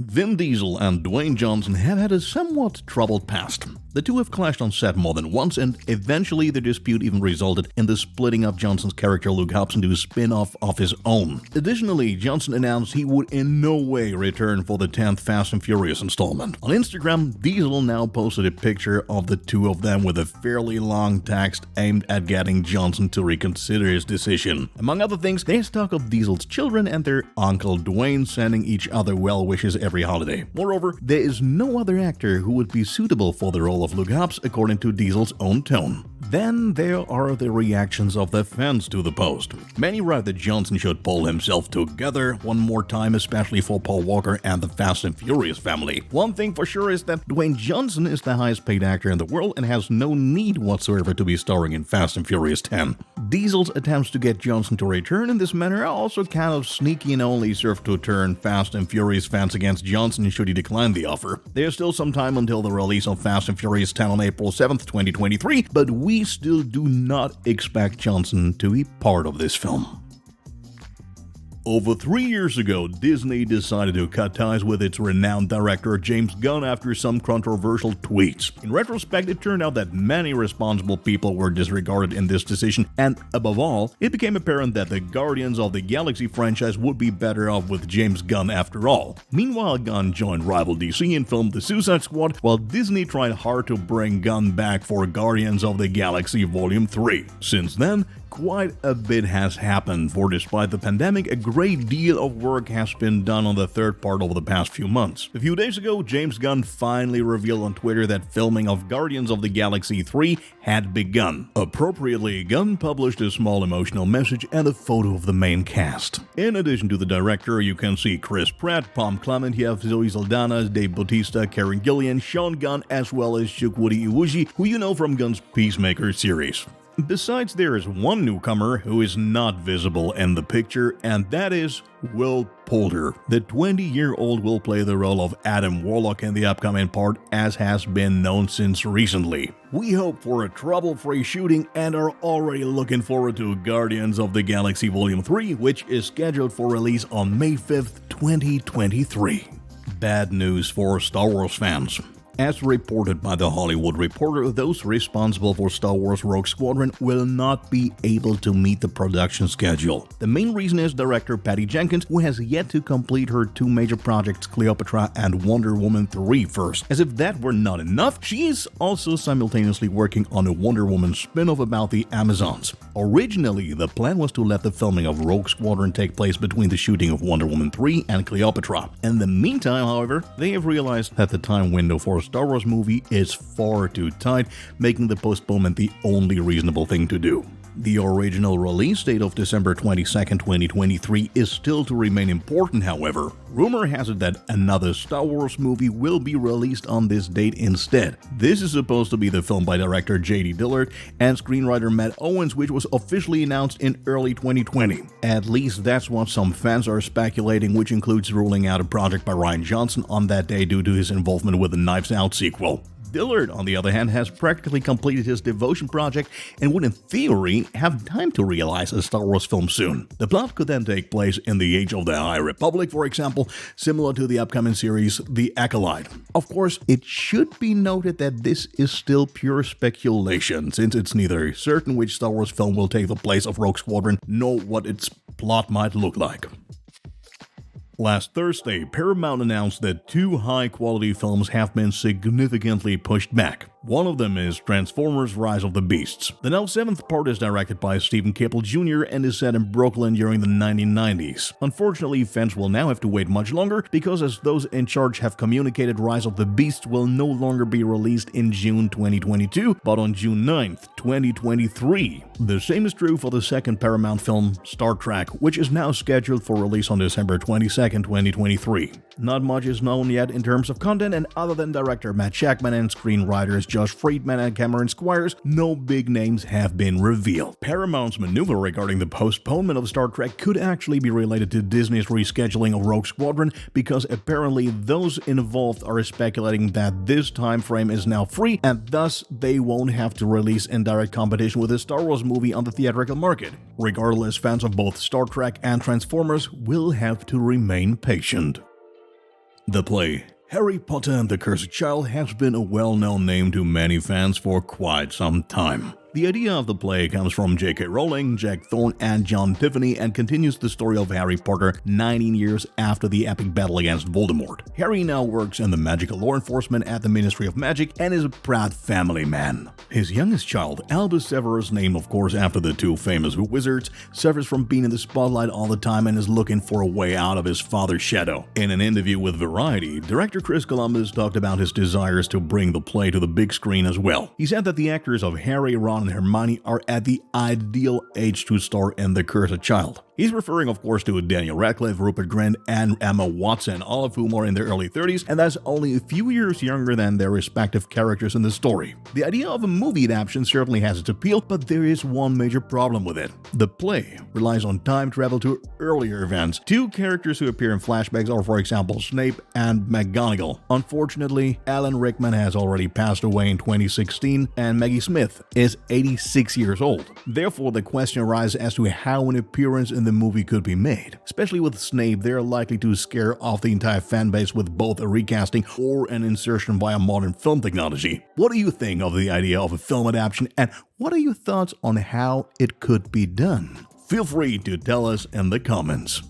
Vin Diesel and Dwayne Johnson have had a somewhat troubled past. The two have clashed on set more than once, and eventually the dispute even resulted in the splitting of Johnson's character Luke Hobbs into a spin-off of his own. Additionally, Johnson announced he would in no way return for the 10th Fast and Furious installment. On Instagram, Diesel now posted a picture of the two of them with a fairly long text aimed at getting Johnson to reconsider his decision. Among other things, there's talk of Diesel's children and their uncle Dwayne sending each other well wishes every holiday. Moreover, there is no other actor who would be suitable for the role of Luke Hobbs, according to Diesel's own tone. Then there are the reactions of the fans to the post. Many write that Johnson should pull himself together one more time, especially for Paul Walker and the Fast and Furious family. One thing for sure is that Dwayne Johnson is the highest paid actor in the world and has no need whatsoever to be starring in Fast and Furious 10. Diesel's attempts to get Johnson to return in this manner are also kind of sneaky and only serve to turn Fast and Furious fans against Johnson should he decline the offer. There's still some time until the release of Fast and Furious 10 on April 7th, 2023, but we still do not expect Johnson to be part of this film. Over 3 years ago, Disney decided to cut ties with its renowned director James Gunn after some controversial tweets. In retrospect, it turned out that many responsible people were disregarded in this decision, and above all, it became apparent that the Guardians of the Galaxy franchise would be better off with James Gunn after all. Meanwhile, Gunn joined rival DC and filmed The Suicide Squad, while Disney tried hard to bring Gunn back for Guardians of the Galaxy Volume 3. Since then, quite a bit has happened, for despite the pandemic, a great deal of work has been done on the third part over the past few months. A few days ago, James Gunn finally revealed on Twitter that filming of Guardians of the Galaxy 3 had begun. Appropriately, Gunn published a small emotional message and a photo of the main cast. In addition to the director, you can see Chris Pratt, Pom Clementieff, Zoe Saldana, Dave Bautista, Karen Gillan, Sean Gunn, as well as Chukwudi Iwuji, who you know from Gunn's Peacemaker series. Besides, there is one newcomer who is not visible in the picture, and that is Will Poulter. The 20-year-old will play the role of Adam Warlock in the upcoming part, as has been known since recently. We hope for a trouble-free shooting and are already looking forward to Guardians of the Galaxy Volume 3, which is scheduled for release on May 5th, 2023. Bad news for Star Wars fans. As reported by The Hollywood Reporter, those responsible for Star Wars Rogue Squadron will not be able to meet the production schedule. The main reason is director Patty Jenkins, who has yet to complete her two major projects, Cleopatra and Wonder Woman 3 first. As if that were not enough, she is also simultaneously working on a Wonder Woman spin-off about the Amazons. Originally, the plan was to let the filming of Rogue Squadron take place between the shooting of Wonder Woman 3 and Cleopatra. In the meantime, however, they have realized that the time window for a Star Wars movie is far too tight, making the postponement the only reasonable thing to do. The original release date of December 22, 2023 is still to remain important, however. Rumor has it that another Star Wars movie will be released on this date instead. This is supposed to be the film by director J.D. Dillard and screenwriter Matt Owens, which was officially announced in early 2020. At least that's what some fans are speculating, which includes ruling out a project by Rian Johnson on that day due to his involvement with the Knives Out sequel. Dillard, on the other hand, has practically completed his Devotion project and would in theory have time to realize a Star Wars film soon. The plot could then take place in the age of the High Republic, for example, similar to the upcoming series The Acolyte. Of course, it should be noted that this is still pure speculation, since it's neither certain which Star Wars film will take the place of Rogue Squadron, nor what its plot might look like. Last Thursday, Paramount announced that two high-quality films have been significantly pushed back. One of them is Transformers: Rise of the Beasts. The now seventh part is directed by Stephen Caple Jr. and is set in Brooklyn during the 1990s. Unfortunately, fans will now have to wait much longer because, as those in charge have communicated, Rise of the Beasts will no longer be released in June 2022, but on June 9th, 2023. The same is true for the second Paramount film, Star Trek, which is now scheduled for release on December 22nd, 2023. Not much is known yet in terms of content, and other than director Matt Shakman and screenwriters Josh Friedman and Cameron Squires, no big names have been revealed. Paramount's maneuver regarding the postponement of Star Trek could actually be related to Disney's rescheduling of Rogue Squadron, because apparently those involved are speculating that this time frame is now free, and thus they won't have to release in direct competition with a Star Wars movie on the theatrical market. Regardless, fans of both Star Trek and Transformers will have to remain patient. The play Harry Potter and the Cursed Child has been a well-known name to many fans for quite some time. The idea of the play comes from J.K. Rowling, Jack Thorne, and John Tiffany and continues the story of Harry Potter 19 years after the epic battle against Voldemort. Harry now works in the magical law enforcement at the Ministry of Magic and is a proud family man. His youngest child, Albus Severus, named of course after the two famous wizards, suffers from being in the spotlight all the time and is looking for a way out of his father's shadow. In an interview with Variety, director Chris Columbus talked about his desires to bring the play to the big screen as well. He said that the actors of Harry, Ron, and Hermione are at the ideal age to star in The Cursed Child. He's referring of course to Daniel Radcliffe, Rupert Grint, and Emma Watson, all of whom are in their early 30s, and that's only a few years younger than their respective characters in the story. The idea of a movie adaptation certainly has its appeal, but there is one major problem with it. The play relies on time travel to earlier events. Two characters who appear in flashbacks are, for example, Snape and McGonagall. Unfortunately, Alan Rickman has already passed away in 2016, and Maggie Smith is 86 years old. Therefore, the question arises as to how an appearance in the movie could be made. Especially with Snape, they're likely to scare off the entire fanbase with both a recasting or an insertion via modern film technology. What do you think of the idea of a film adaptation, and what are your thoughts on how it could be done? Feel free to tell us in the comments.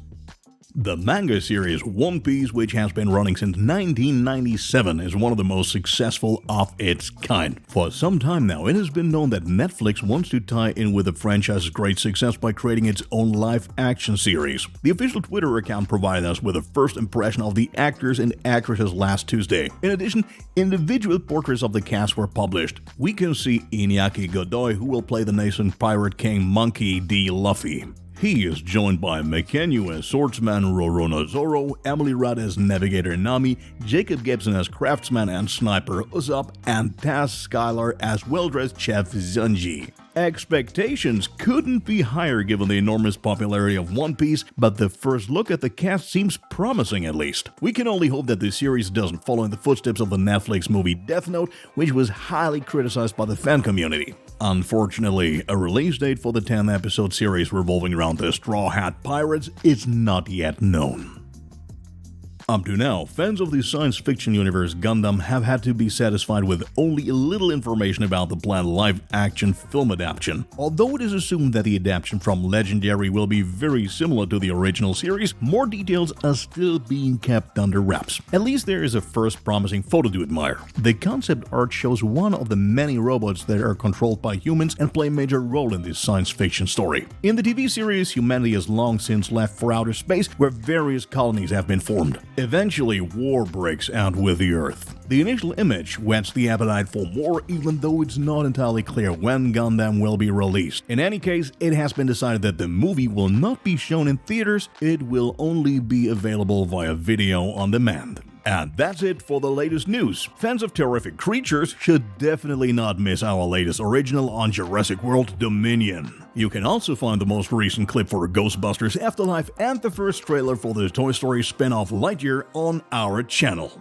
The manga series One Piece, which has been running since 1997, is one of the most successful of its kind. For some time now, it has been known that Netflix wants to tie in with the franchise's great success by creating its own live-action series. The official Twitter account provided us with a first impression of the actors and actresses last Tuesday. In addition, individual portraits of the cast were published. We can see Iñaki Godoy, who will play the nascent pirate king Monkey D. Luffy. He is joined by Mekenyu as swordsman Roronoa Zoro, Emily Rudd as navigator Nami, Jacob Gibson as craftsman and sniper Usopp, and Taz Skylar as well-dressed chef Zunji. Expectations couldn't be higher given the enormous popularity of One Piece, but the first look at the cast seems promising at least. We can only hope that the series doesn't follow in the footsteps of the Netflix movie Death Note, which was highly criticized by the fan community. Unfortunately, a release date for the 10-episode series revolving around the Straw Hat Pirates is not yet known. Up to now, fans of the science fiction universe Gundam have had to be satisfied with only a little information about the planned live-action film adaptation. Although it is assumed that the adaptation from Legendary will be very similar to the original series, more details are still being kept under wraps. At least there is a first promising photo to admire. The concept art shows one of the many robots that are controlled by humans and play a major role in this science fiction story. In the TV series, humanity has long since left for outer space, where various colonies have been formed. Eventually, war breaks out with the Earth. The initial image whets the appetite for more, even though it's not entirely clear when Gundam will be released. In any case, it has been decided that the movie will not be shown in theaters, it will only be available via video on demand. And that's it for the latest news. Fans of terrific creatures should definitely not miss our latest original on Jurassic World Dominion. You can also find the most recent clip for Ghostbusters Afterlife and the first trailer for the Toy Story spin-off Lightyear on our channel.